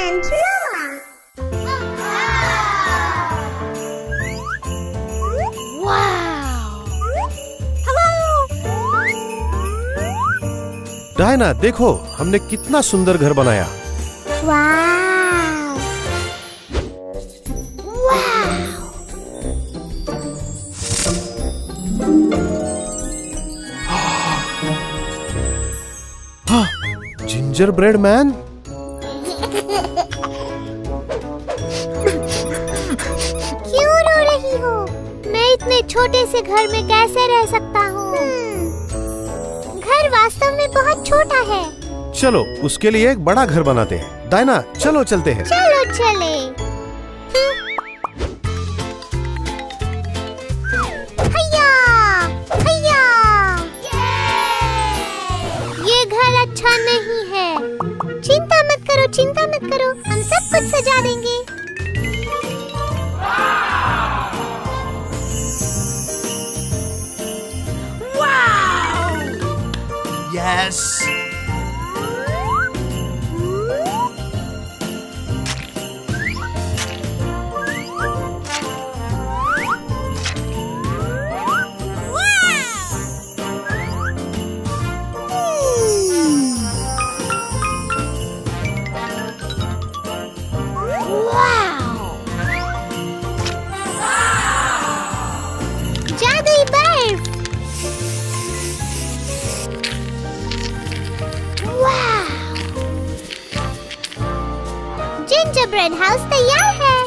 and Roma. Wow! Diana देखो, हमने कितना सुंदर घर बनाया। Wow! जिंजर ब्रेड मैन, क्यों रो रही हो? मैं इतने छोटे से घर में कैसे रह सकता हूँ? घर वास्तव में बहुत छोटा है। चलो उसके लिए एक बड़ा घर बनाते हैं। डायना चलो चलते हैं। चलो चले। हैया, हैया। ये घर अच्छा नहीं है। चिंता मत करो, चिंता मत करो, हम सब कुछ सजा देंगे। यस। जादुई बर्फ। जिंजरब्रेड हाउस तैयार है।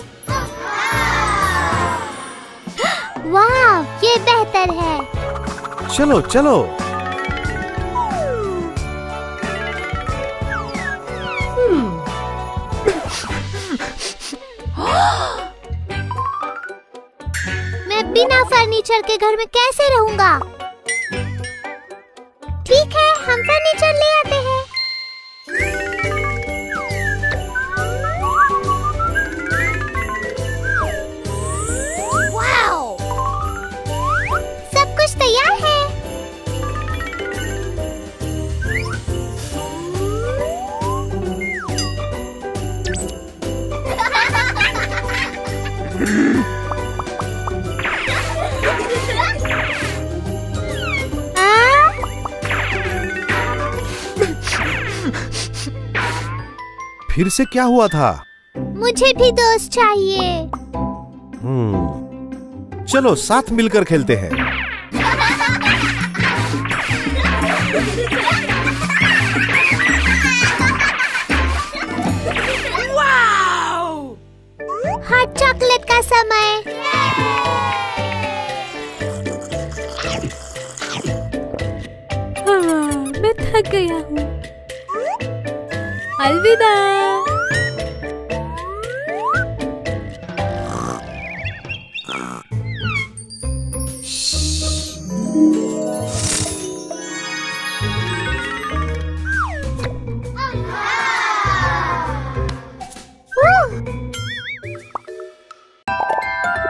वाह, ये बेहतर है। चलो चलो। मैं बिना फर्नीचर के घर में कैसे रहूंगा? ठीक है, हम फर्नीचर ले आते हैं। वाओ! सब कुछ तैयार है। फिर से क्या हुआ था? मुझे भी दोस्त चाहिए। चलो साथ मिलकर खेलते हैं। हॉट चॉकलेट का समय। मैं थक गया हूँ। अलविदा।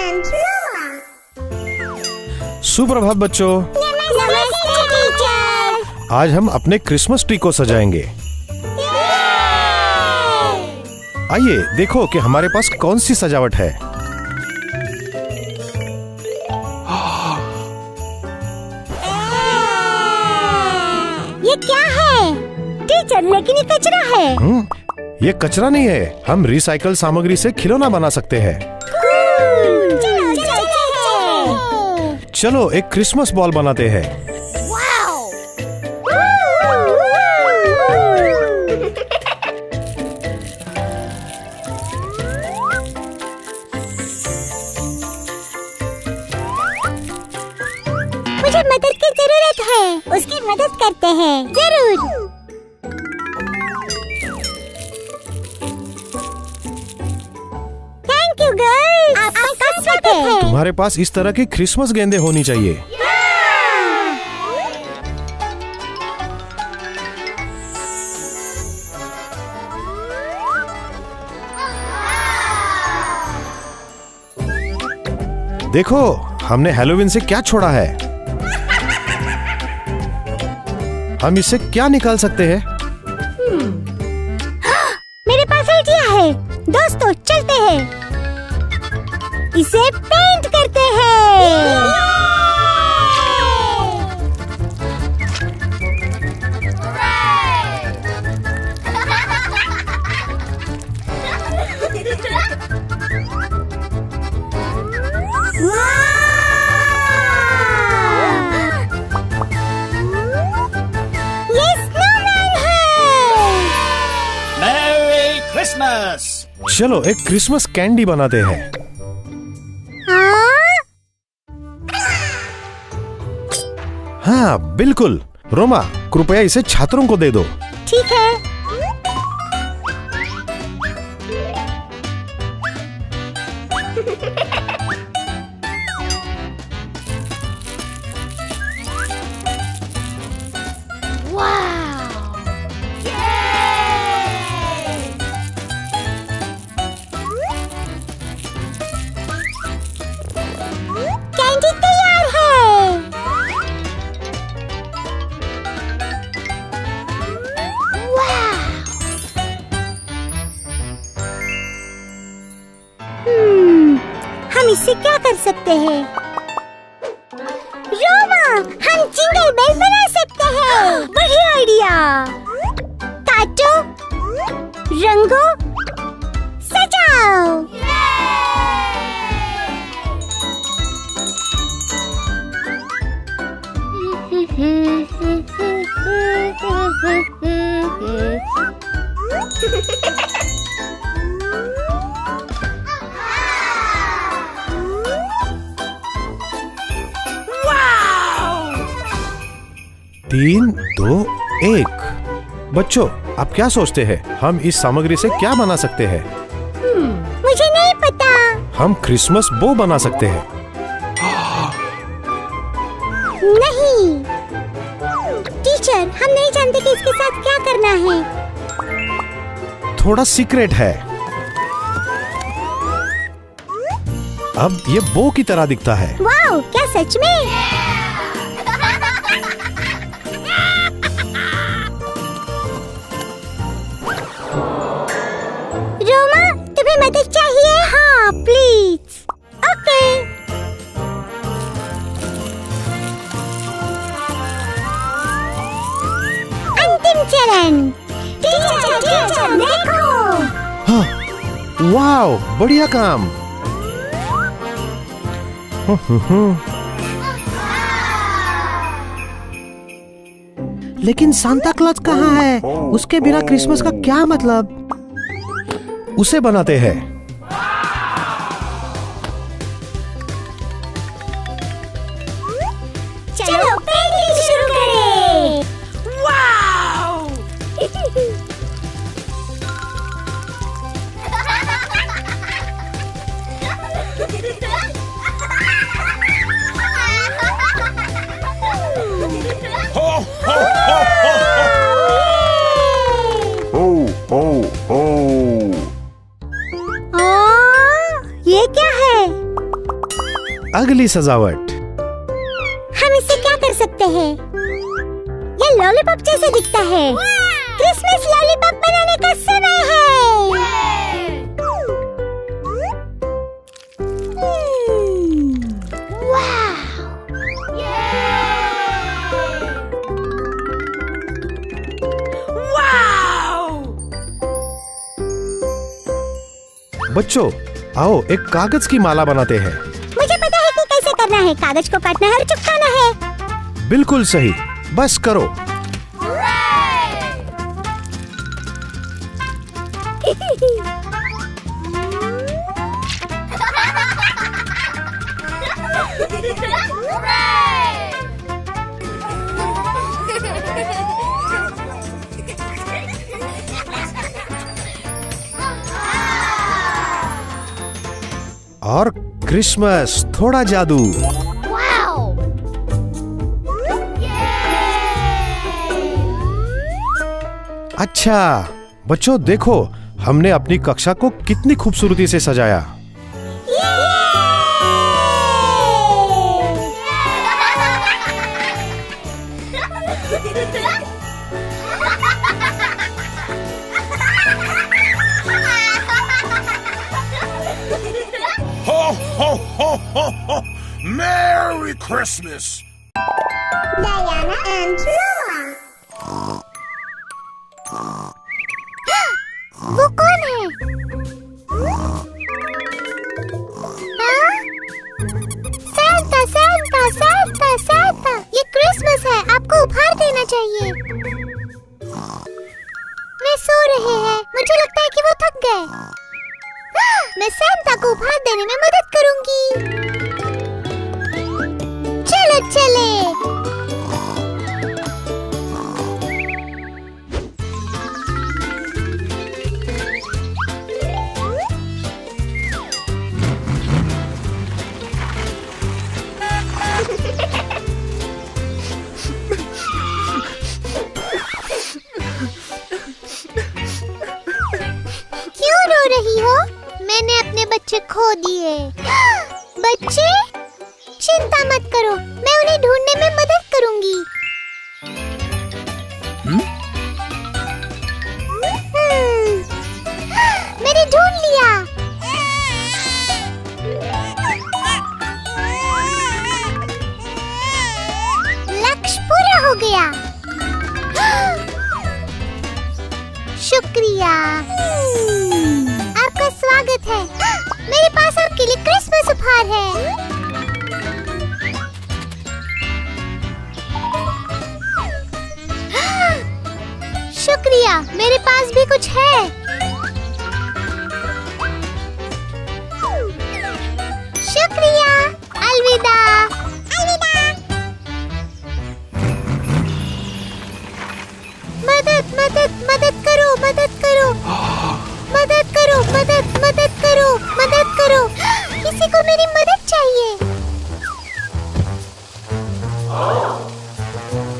and Roma. सुप्रभात बच्चों, नमस्ते टीचर। आज हम अपने क्रिसमस ट्री को सजाएंगे। आइए देखो कि हमारे पास कौन सी सजावट है। ये क्या है? टीचर, लेकिन ये कचरा है। ये कचरा नहीं है, हम रिसाइकल सामग्री से खिलौना बना सकते हैं। चलो एक क्रिसमस बॉल बनाते हैं। मुझे मदद की जरूरत है। उसकी मदद करते हैं। जरूर। Thank you girls. आपका स्वागत है। तुम्हारे पास इस तरह की क्रिसमस गेंदें होनी चाहिए। देखो, हमने हैलोवीन से क्या छोड़ा है। हम इससे क्या निकाल सकते हैं? मेरे दोस्तों चलते हैं, इसे पेंट करते हैं। चलो एक क्रिसमस कैंडी बनाते हैं। हाँ बिल्कुल। रोमा, कृपया इसे छात्रों को दे दो। ठीक है। हम इससे क्या कर सकते हैं? रोमा, हम जिंगल बेल बना सकते हैं। बढ़िया आइडिया। काटो, रंगो, सजाओ। तीन, दो, एक। बच्चों, आप क्या सोचते हैं? हम इस सामग्री से क्या बना सकते हैं? मुझे नहीं पता। हम क्रिसमस बो बना सकते हैं। नहीं टीचर, हम नहीं जानते कि इसके साथ क्या करना है। थोड़ा सीक्रेट है। अब ये बो की तरह दिखता है। वाओ, क्या सच में? रोमा, तुम्हें मदद चाहिए? हाँ प्लीज। ओके। अंतिम चरण। टीचर देखो। हाँ, वाओ, बढ़िया काम। लेकिन सांता क्लॉज कहाँ है? उसके बिना क्रिसमस का क्या मतलब? उसे बनाते हैं। चलो पेंटिंग शुरू करें। वाओ! ये क्या है? अगली सजावट। हम इससे क्या कर सकते हैं? ये लॉलीपॉप जैसे दिखता है। क्रिसमस लॉलीपॉप बनाने का समय है। बच्चों, आओ एक कागज की माला बनाते हैं। मुझे पता है कि कैसे करना है। कागज को काटना है और चिपकाना है। बिल्कुल सही, बस करो। और क्रिसमस, थोड़ा जादू। अच्छा बच्चों, देखो हमने अपनी कक्षा को कितनी खूबसूरती से सजाया। Merry Christmas! Diana and Roma. वो कौन है? हाँ? Santa, Santa, Santa, Santa. ये क्रिसमस है, आपको उपहार देना चाहिए। वे सो रहे हैं, मुझे लगता है कि वो थक गए। मैं सांता को उपहार देने में मदद करूंगी। चलो चले। क्यों रो रही हो? मैंने अपने बच्चे खो दिए। बच्चे? चिंता मत करो, मैं उन्हें ढूंढने में मदद करूंगी। मैंने ढूंढ लिया। लक्ष्य पूरा हो गया। शुक्रिया। आपका स्वागत है। मेरे पास आपके लिए क्रिसमस उपहार है। शुक्रिया, मेरे पास भी कुछ है। शुक्रिया। अलविदा। अलविदा। मदद मदद मदद करो, मदद करो, मदद करो, मदद मदद करो, मदद करो। किसी को मेरी मदद चाहिए।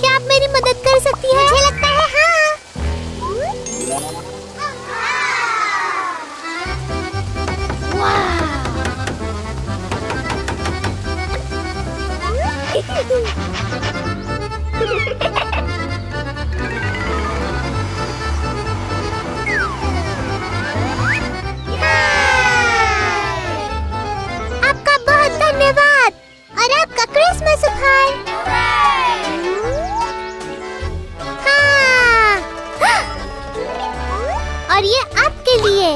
क्या आप मेरी मदद कर सकती हैं? मुझे लगता है हाँ। आपका बहुत धन्यवाद और आपका क्रिसमस उपहार। हाँ। और ये आपके लिए।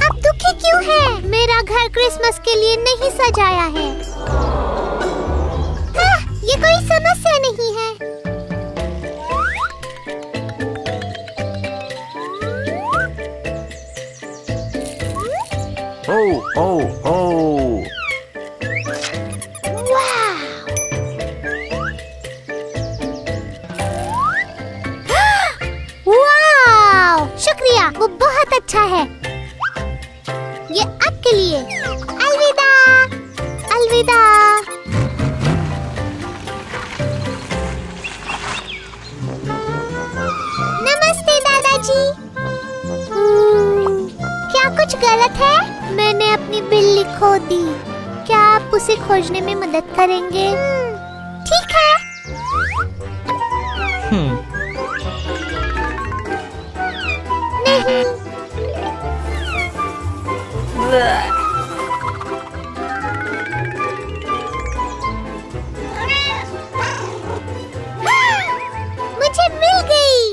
आप दुखी क्यों हैं? मेरा घर क्रिसमस के लिए नहीं सजाया है। हाँ, ये कोई समस्या नहीं है। Ho, ho, ho! वाव! शुक्रिया, वो बहुत अच्छा है। ये आपके लिए। अलविदा। अलविदा। नमस्ते दादाजी। क्या कुछ गलत है? मैंने अपनी बिल्ली खो दी। क्या आप उसे खोजने में मदद करेंगे? ठीक है। नहीं। मुझे मिल गई।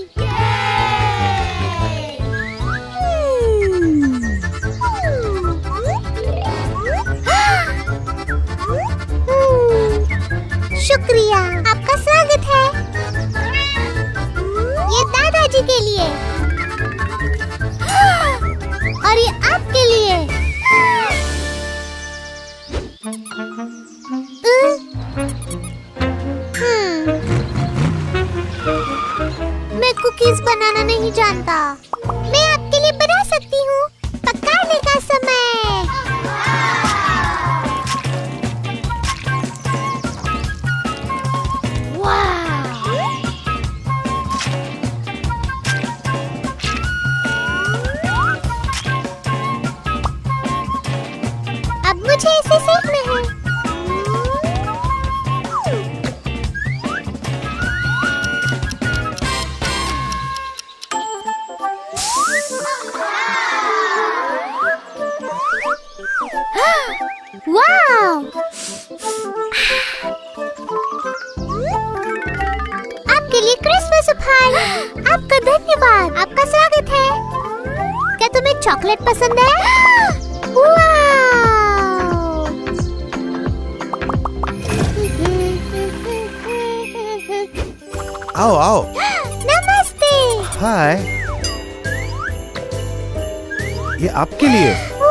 शुक्रिया, आपका स्वागत है। ये दादाजी के लिए और ये आपके लिए। मैं कुकीज बनाना नहीं जानता। मैं आपके लिए बना सकती हूँ। पकाने का समय। अब मुझे इसे सेकना है। वाओ! आपके लिए क्रिसमस उपहार। आपका धन्यवाद। आपका स्वागत है। क्या तुम्हें चॉकलेट पसंद है? वाओ! आओ आओ। नमस्ते। हाय। ये आपके लिए। Wow!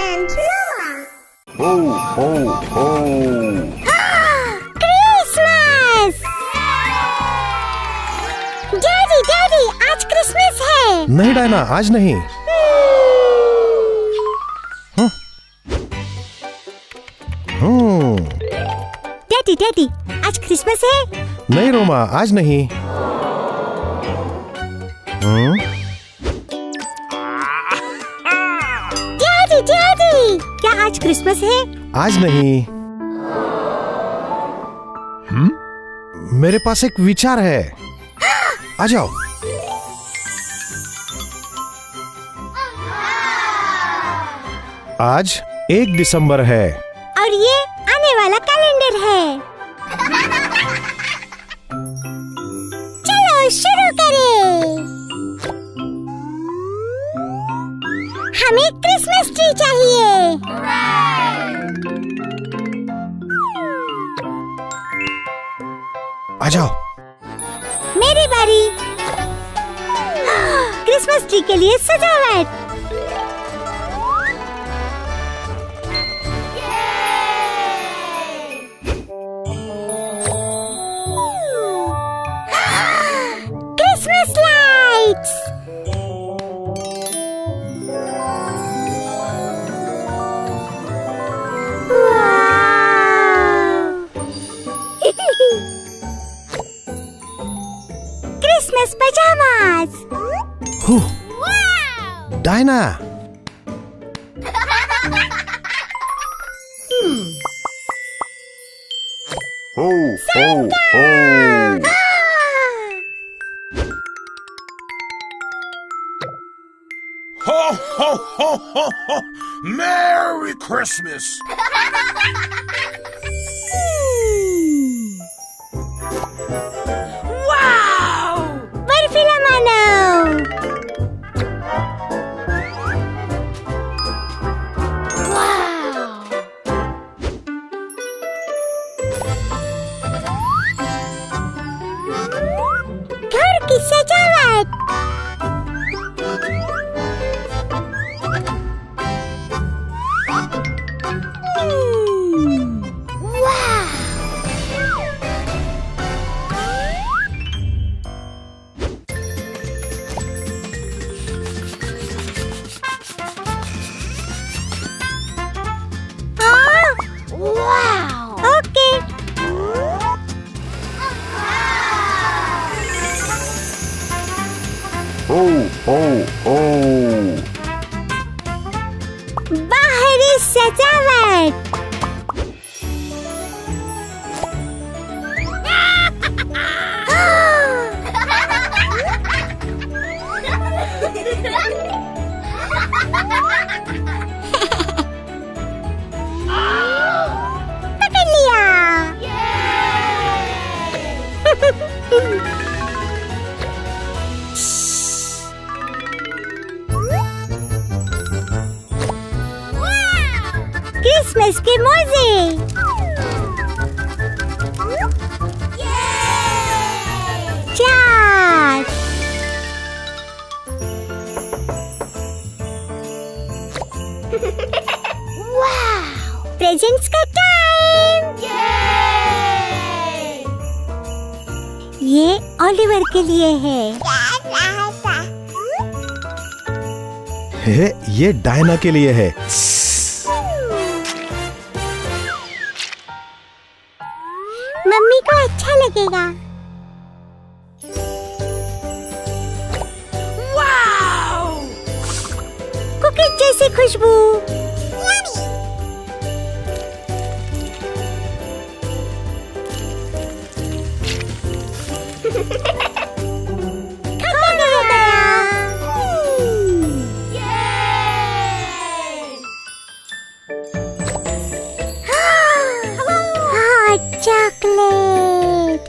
and Roma. Ho, ho, ho. Christmas! Daddy daddy, आज क्रिसमस है। नहीं डायना, आज नहीं। डैडी डैडी, आज क्रिसमस है। नहीं रोमा, आज नहीं। डैडी डैडी, क्या आज क्रिसमस है? आज नहीं। मेरे पास एक विचार है। आ जाओ। आज 1 दिसंबर है। और ये आने वाला कैलेंडर है। चलो शुरू करें। हमें क्रिसमस ट्री चाहिए। आ जाओ। मेरी बारी। क्रिसमस ट्री के लिए सजावट। Christmas lights. Christmas pyjamas. Diana. Ho, ho, ho. Ho, ho, ho, ho, ho. Merry Christmas. Wow! बर्फीला मानव। घर की सजावट। ओके। Ho, ho, ho. बाहरी सजावट। पकड़ लिया। क्रिसमस के मौजे। चाट। प्रेजेंट्स का टाइम। ये ओलिवर के लिए है। ये डायना के लिए है। मम्मी को अच्छा लगेगा। Wow! कुकीज जैसी खुशबू। chocolate.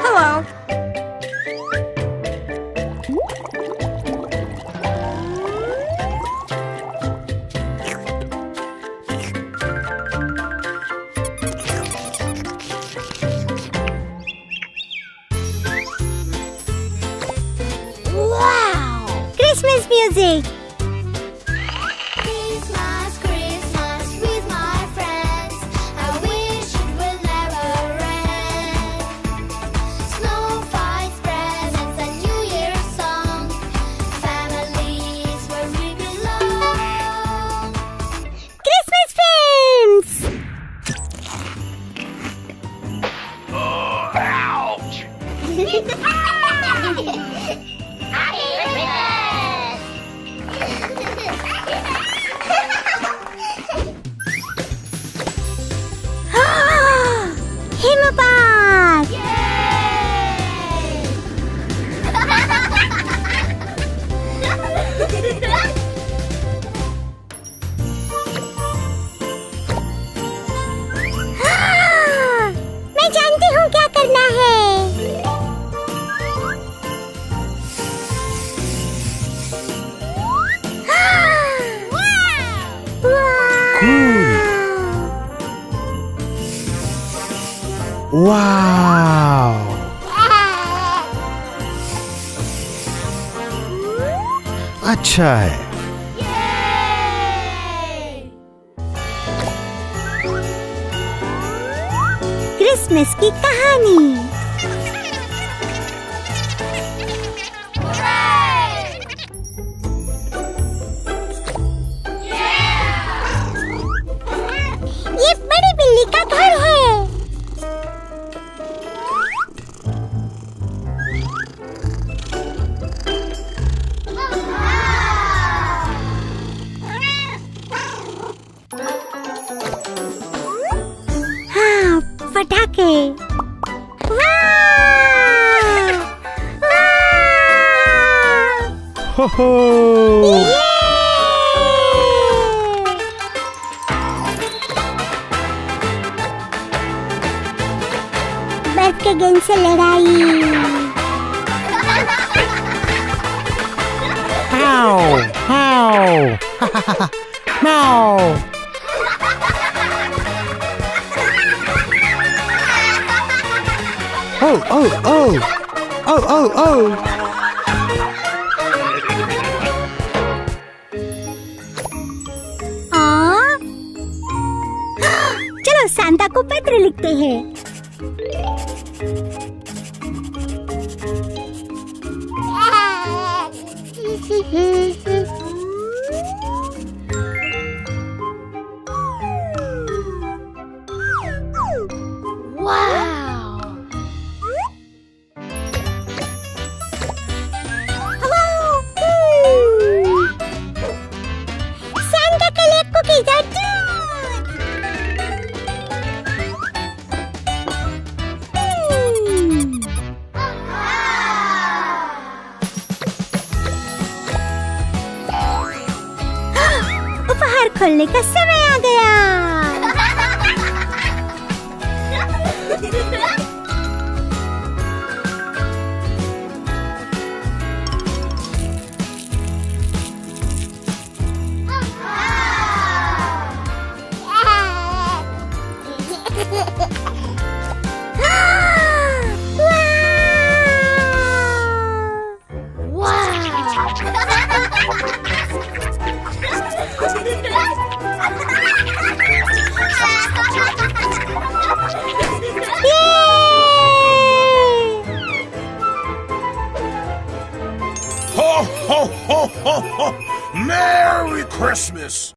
Hello. Wow! Christmas music. Christmas, Christmas with my friends. I wish it will never end. Snow fights, presents, and New Year's song. Families where we belong. Christmas friends. Ouch! Himapad. मैं जानती हूँ क्या करना है. वाव, अच्छा है. Christmas की कहानी. ये बड़ी बिल्ली का घर है. हाँ, पटाखे. वाह! वाह! हो हो. ये! बर्फ के गेंद से लड़ाई. Ow, ow. No. Oh, oh, oh. Oh, oh, oh. हाँ? चलो सांता को पत्र लिखते हैं. Santa collect cookies are उपहार खोलने का समय आ गया. Ho, ho, ho, ho, ho! Merry Christmas!